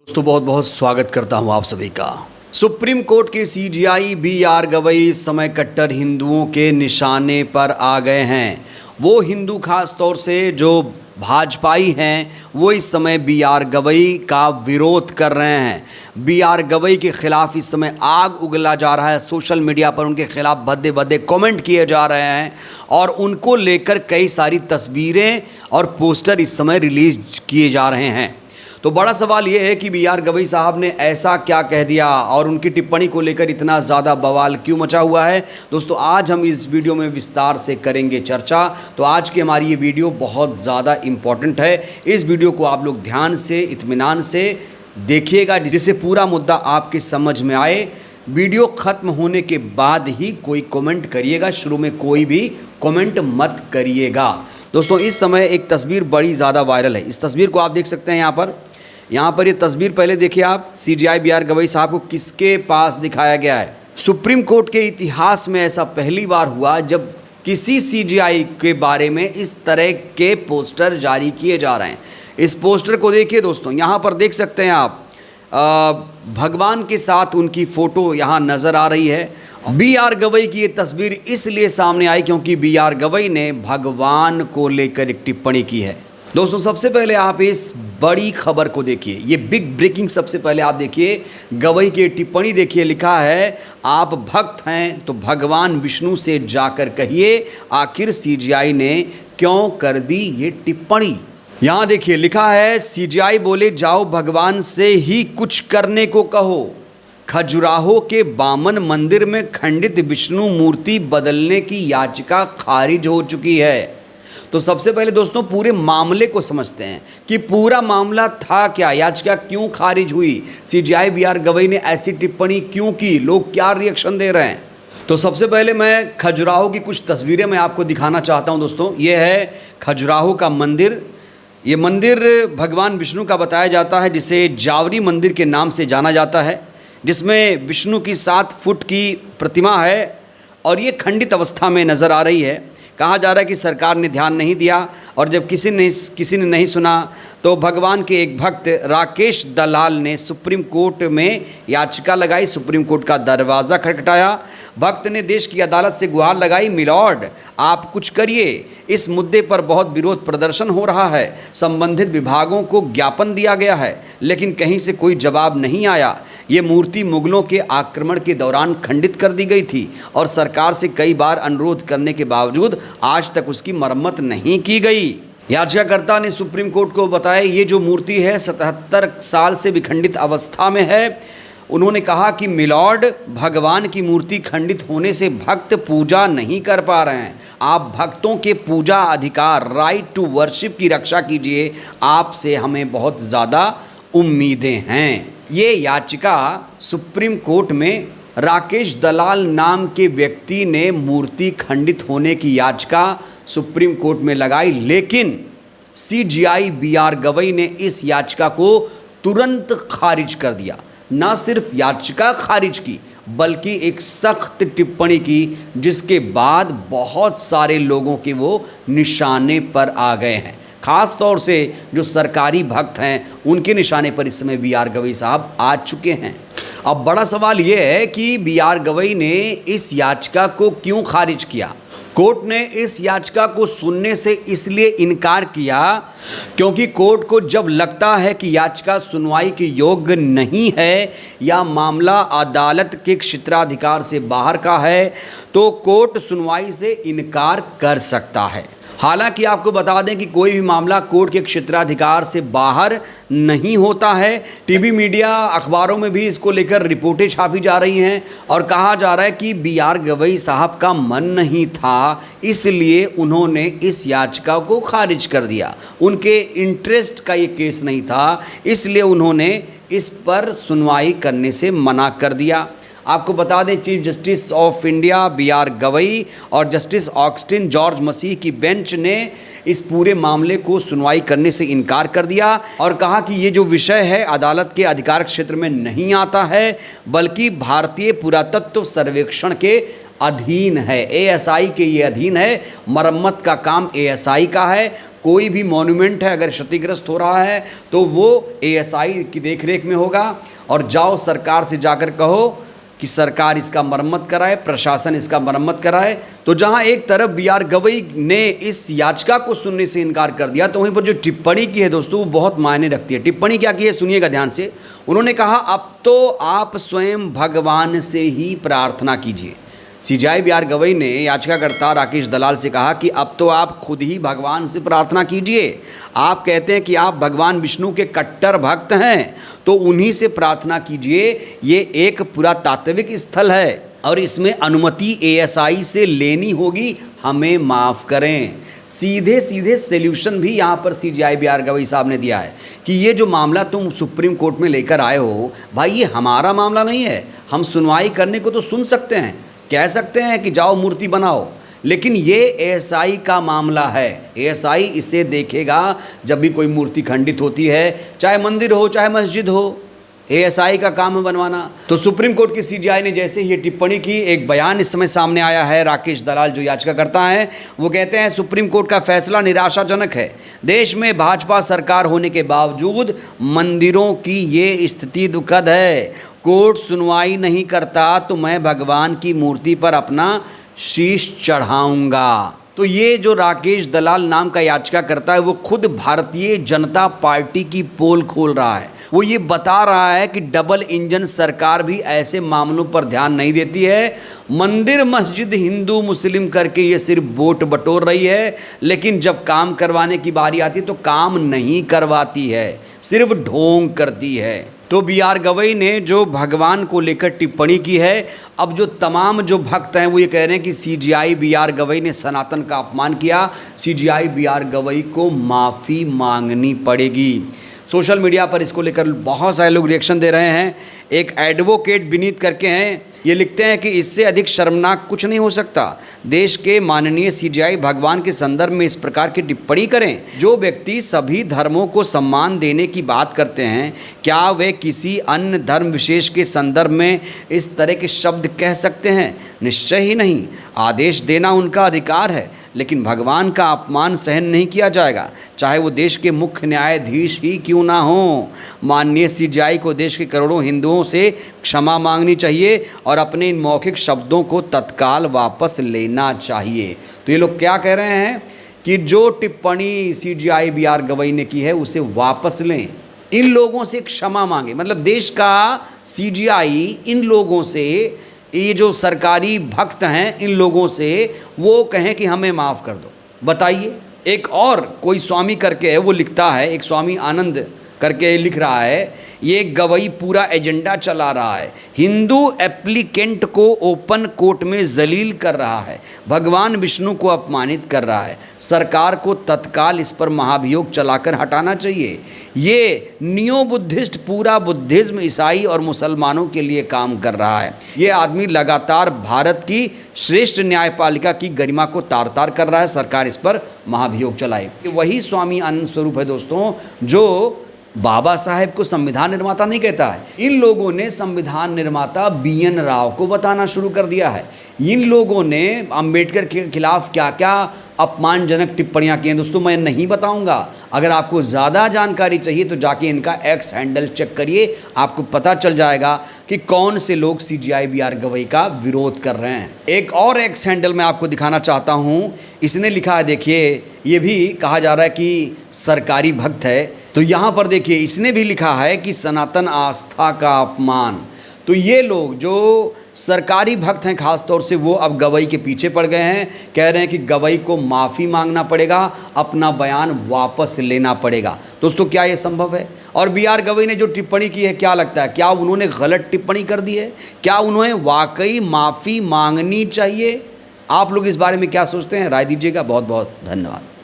दोस्तों बहुत बहुत स्वागत करता हूं आप सभी का। सुप्रीम कोर्ट के सीजेआई बी.आर. गवई इस समय कट्टर हिंदुओं के निशाने पर आ गए हैं। वो हिंदू खास तौर से जो भाजपाई हैं वो इस समय बी.आर. गवई का विरोध कर रहे हैं। बी.आर. गवई के खिलाफ इस समय आग उगला जा रहा है। सोशल मीडिया पर उनके खिलाफ भद्दे भद्दे कमेंट किए जा रहे हैं और उनको लेकर कई सारी तस्वीरें और पोस्टर इस समय रिलीज किए जा रहे हैं। तो बड़ा सवाल ये है कि बी.आर. गवई साहब ने ऐसा क्या कह दिया और उनकी टिप्पणी को लेकर इतना ज़्यादा बवाल क्यों मचा हुआ है। दोस्तों आज हम इस वीडियो में विस्तार से करेंगे चर्चा। तो आज की हमारी ये वीडियो बहुत ज़्यादा इम्पॉर्टेंट है। इस वीडियो को आप लोग ध्यान से इत्मीनान से देखिएगा जिससे पूरा मुद्दा आपके समझ में आए। वीडियो ख़त्म होने के बाद ही कोई कमेंट करिएगा, शुरू में कोई भी कमेंट मत करिएगा। दोस्तों इस समय एक तस्वीर बड़ी ज़्यादा वायरल है। इस तस्वीर को आप देख सकते हैं यहाँ पर ये तस्वीर पहले देखिए आप। CJI B R. गवई साहब को किसके पास दिखाया गया है। सुप्रीम कोर्ट के इतिहास में ऐसा पहली बार हुआ जब किसी सीजेआई के बारे में इस तरह के पोस्टर जारी किए जा रहे हैं। इस पोस्टर को देखिए दोस्तों, यहाँ पर देख सकते हैं आप भगवान के साथ उनकी फ़ोटो यहाँ नज़र आ रही है। बी.आर. गवई की ये तस्वीर इसलिए सामने आई क्योंकि बी.आर. गवई ने भगवान को लेकर एक टिप्पणी की है। दोस्तों सबसे पहले आप इस बड़ी खबर को देखिए, ये बिग ब्रेकिंग सबसे पहले आप देखिए। गवई की टिप्पणी देखिए, लिखा है आप भक्त हैं तो भगवान विष्णु से जाकर कहिए आखिर सीजेआई ने क्यों कर दी ये टिप्पणी। यहाँ देखिए लिखा है सीजेआई बोले जाओ भगवान से ही कुछ करने को कहो। खजुराहो के बामन मंदिर में खंडित विष्णु मूर्ति बदलने की याचिका खारिज हो चुकी है। तो सबसे पहले दोस्तों पूरे मामले को समझते हैं कि पूरा मामला था क्या, याचिका क्यों खारिज हुई, सीजेआई बी.आर. गवई ने ऐसी टिप्पणी क्यों की, लोग क्या रिएक्शन दे रहे हैं। तो सबसे पहले मैं खजुराहो की कुछ तस्वीरें मैं आपको दिखाना चाहता हूं दोस्तों। ये है खजुराहो का मंदिर। ये मंदिर भगवान विष्णु का बताया जाता है, जिसे जावरी मंदिर के नाम से जाना जाता है, जिसमें विष्णु की 7 फुट की प्रतिमा है और ये खंडित अवस्था में नज़र आ रही है। कहा जा रहा है कि सरकार ने ध्यान नहीं दिया और जब किसी ने नहीं सुना तो भगवान के एक भक्त राकेश दलाल ने सुप्रीम कोर्ट में याचिका लगाई, सुप्रीम कोर्ट का दरवाज़ा खटखटाया। भक्त ने देश की अदालत से गुहार लगाई, मिलॉर्ड आप कुछ करिए, इस मुद्दे पर बहुत विरोध प्रदर्शन हो रहा है। संबंधित विभागों को ज्ञापन दिया गया है लेकिन कहीं से कोई जवाब नहीं आया। ये मूर्ति मुगलों के आक्रमण के दौरान खंडित कर दी गई थी और सरकार से कई बार अनुरोध करने के बावजूद आज तक उसकी मरम्मत नहीं की गई। याचिकाकर्ता ने सुप्रीम कोर्ट को बताया ये जो मूर्ति है 77 साल से विखंडित अवस्था में है। उन्होंने कहा कि मिलॉर्ड भगवान की मूर्ति खंडित होने से भक्त पूजा नहीं कर पा रहे हैं। आप भक्तों के पूजा अधिकार राइट टू वर्शिप की रक्षा कीजिए, आपसे हमें बहुत ज़्यादा उम्मीदें हैं। ये याचिका सुप्रीम कोर्ट में राकेश दलाल नाम के व्यक्ति ने मूर्ति खंडित होने की याचिका सुप्रीम कोर्ट में लगाई, लेकिन सीजेआई बी.आर. गवई ने इस याचिका को तुरंत खारिज कर दिया। ना सिर्फ याचिका खारिज की बल्कि एक सख्त टिप्पणी की, जिसके बाद बहुत सारे लोगों के वो निशाने पर आ गए हैं। खास तौर से जो सरकारी भक्त हैं उनके निशाने पर इस समय बी.आर. गवई साहब आ चुके हैं। अब बड़ा सवाल यह है कि बी.आर. गवई ने इस याचिका को क्यों खारिज किया। कोर्ट ने इस याचिका को सुनने से इसलिए इनकार किया क्योंकि कोर्ट को जब लगता है कि याचिका सुनवाई के योग्य नहीं है या मामला अदालत के क्षेत्राधिकार से बाहर का है तो कोर्ट सुनवाई से इनकार कर सकता है। हालांकि आपको बता दें कि कोई भी मामला कोर्ट के क्षेत्राधिकार से बाहर नहीं होता है। टीवी मीडिया अखबारों में भी इसको लेकर रिपोर्टें छापी जा रही हैं और कहा जा रहा है कि बी.आर. गवई साहब का मन नहीं था, इसलिए उन्होंने इस याचिका को खारिज कर दिया। उनके इंटरेस्ट का ये केस नहीं था, इसलिए उन्होंने इस पर सुनवाई करने से मना कर दिया। आपको बता दें chief justice of India B R. Gavai और जस्टिस ऑगस्टिन जॉर्ज मसीह की बेंच ने इस पूरे मामले को सुनवाई करने से इनकार कर दिया और कहा कि ये जो विषय है अदालत के अधिकार क्षेत्र में नहीं आता है बल्कि भारतीय पुरातत्व सर्वेक्षण के अधीन है, एएसआई के ये अधीन है। मरम्मत का काम एएसआई का है। कोई भी मॉन्यूमेंट है अगर क्षतिग्रस्त हो रहा है तो वो एएसआई की देखरेख में होगा। और जाओ सरकार से जाकर कहो कि सरकार इसका मरम्मत कराए, प्रशासन इसका मरम्मत कराए। तो जहां एक तरफ बी.आर. गवई ने इस याचिका को सुनने से इनकार कर दिया, तो वहीं पर जो टिप्पणी की है दोस्तों वो बहुत मायने रखती है। टिप्पणी क्या की है सुनिएगा ध्यान से। उन्होंने कहा अब तो आप स्वयं भगवान से ही प्रार्थना कीजिए। CJI B R. गवई ने याचिकाकर्ता राकेश दलाल से कहा कि अब तो आप खुद ही भगवान से प्रार्थना कीजिए। आप कहते हैं कि आप भगवान विष्णु के कट्टर भक्त हैं, तो उन्हीं से प्रार्थना कीजिए। ये एक पुरातात्विक स्थल है और इसमें अनुमति एएसआई से लेनी होगी, हमें माफ़ करें। सीधे सीधे सॉल्यूशन भी यहाँ पर सीजेआई बी.आर. गवई साहब ने दिया है कि ये जो मामला तुम सुप्रीम कोर्ट में लेकर आए हो, भाई ये हमारा मामला नहीं है। हम सुनवाई करने को तो सुन सकते हैं, कह सकते हैं कि जाओ मूर्ति बनाओ, लेकिन ये एएसआई का मामला है। एएसआई इसे देखेगा जब भी कोई मूर्ति खंडित होती है, चाहे मंदिर हो चाहे मस्जिद हो, एएसआई का काम है बनवाना। तो सुप्रीम कोर्ट की सीजेआई ने जैसे ही ये टिप्पणी की, एक बयान इस समय सामने आया है। राकेश दलाल जो याचिकाकर्ता हैं वो कहते हैं सुप्रीम कोर्ट का फैसला निराशाजनक है। देश में भाजपा सरकार होने के बावजूद मंदिरों की ये स्थिति दुखद है। कोर्ट सुनवाई नहीं करता तो मैं भगवान की मूर्ति पर अपना शीश चढ़ाऊंगा। तो ये जो राकेश दलाल नाम का याचिकाकर्ता है वो खुद भारतीय जनता पार्टी की पोल खोल रहा है। वो ये बता रहा है कि डबल इंजन सरकार भी ऐसे मामलों पर ध्यान नहीं देती है। मंदिर मस्जिद हिंदू मुस्लिम करके ये सिर्फ वोट बटोर रही है, लेकिन जब काम करवाने की बारी आती है तो काम नहीं करवाती है, सिर्फ ढोंग करती है। तो बी.आर. गवई ने जो भगवान को लेकर टिप्पणी की है, अब जो तमाम जो भक्त हैं वो ये कह रहे हैं कि सीजेआई बी.आर. गवई ने सनातन का अपमान किया, सीजेआई बी.आर. गवई को माफ़ी मांगनी पड़ेगी। सोशल मीडिया पर इसको लेकर बहुत सारे लोग रिएक्शन दे रहे हैं। एक एडवोकेट विनीत करके हैं, ये लिखते हैं कि इससे अधिक शर्मनाक कुछ नहीं हो सकता। देश के माननीय सीजेआई भगवान के संदर्भ में इस प्रकार की टिप्पणी करें। जो व्यक्ति सभी धर्मों को सम्मान देने की बात करते हैं, क्या वे किसी अन्य धर्म विशेष के संदर्भ में इस तरह के शब्द कह सकते हैं? निश्चय ही नहीं। आदेश देना उनका अधिकार है, लेकिन भगवान का अपमान सहन नहीं किया जाएगा, चाहे वो देश के मुख्य न्यायाधीश ही क्यों ना हो। माननीय सीजेआई को देश के करोड़ों हिंदुओं से क्षमा मांगनी चाहिए और अपने इन मौखिक शब्दों को तत्काल वापस लेना चाहिए। तो ये लोग क्या कह रहे हैं कि जो टिप्पणी सीजेआई बी.आर. गवई ने की है उसे वापस लें, इन लोगों से क्षमा मांगे। मतलब देश का सीजेआई इन लोगों से, ये जो सरकारी भक्त हैं इन लोगों से वो कहें कि हमें माफ़ कर दो। बताइए। एक और कोई स्वामी करके है वो लिखता है, एक स्वामी आनंद करके लिख रहा है, ये गवई पूरा एजेंडा चला रहा है, हिंदू एप्लीकेंट को ओपन कोर्ट में जलील कर रहा है, भगवान विष्णु को अपमानित कर रहा है। सरकार को तत्काल इस पर महाभियोग चलाकर हटाना चाहिए। ये नियो बुद्धिस्ट पूरा बुद्धिज्म, ईसाई और मुसलमानों के लिए काम कर रहा है। ये आदमी लगातार भारत की श्रेष्ठ न्यायपालिका की गरिमा को तार तार कर रहा है। सरकार इस पर महाभियोग चलाए। वही स्वामी आनंद स्वरूप है दोस्तों जो बाबा साहेब को संविधान निर्माता नहीं कहता है। इन लोगों ने संविधान निर्माता बी.एन. राव को बताना शुरू कर दिया है। इन लोगों ने अंबेडकर के खिलाफ क्या क्या अपमानजनक टिप्पणियां की हैं दोस्तों, मैं नहीं बताऊंगा। अगर आपको ज़्यादा जानकारी चाहिए तो जाके इनका एक्स हैंडल चेक करिए, आपको पता चल जाएगा कि कौन से लोग सीजेआई बी.आर. गवई का विरोध कर रहे हैं। एक और एक्स हैंडल मैं आपको दिखाना चाहता हूँ। इसने लिखा है, देखिए, ये भी कहा जा रहा है कि सरकारी भक्त है। तो यहाँ पर देखिए इसने भी लिखा है कि सनातन आस्था का अपमान। तो ये लोग जो सरकारी भक्त हैं खास तौर से, वो अब गवई के पीछे पड़ गए हैं। कह रहे हैं कि गवई को माफ़ी मांगना पड़ेगा, अपना बयान वापस लेना पड़ेगा। दोस्तों क्या ये संभव है? और बी.आर. गवई ने जो टिप्पणी की है, क्या लगता है, क्या उन्होंने गलत टिप्पणी कर दी है? क्या उन्हें वाकई माफ़ी मांगनी चाहिए? आप लोग इस बारे में क्या सोचते हैं? राय दीजिएगा। बहुत बहुत धन्यवाद।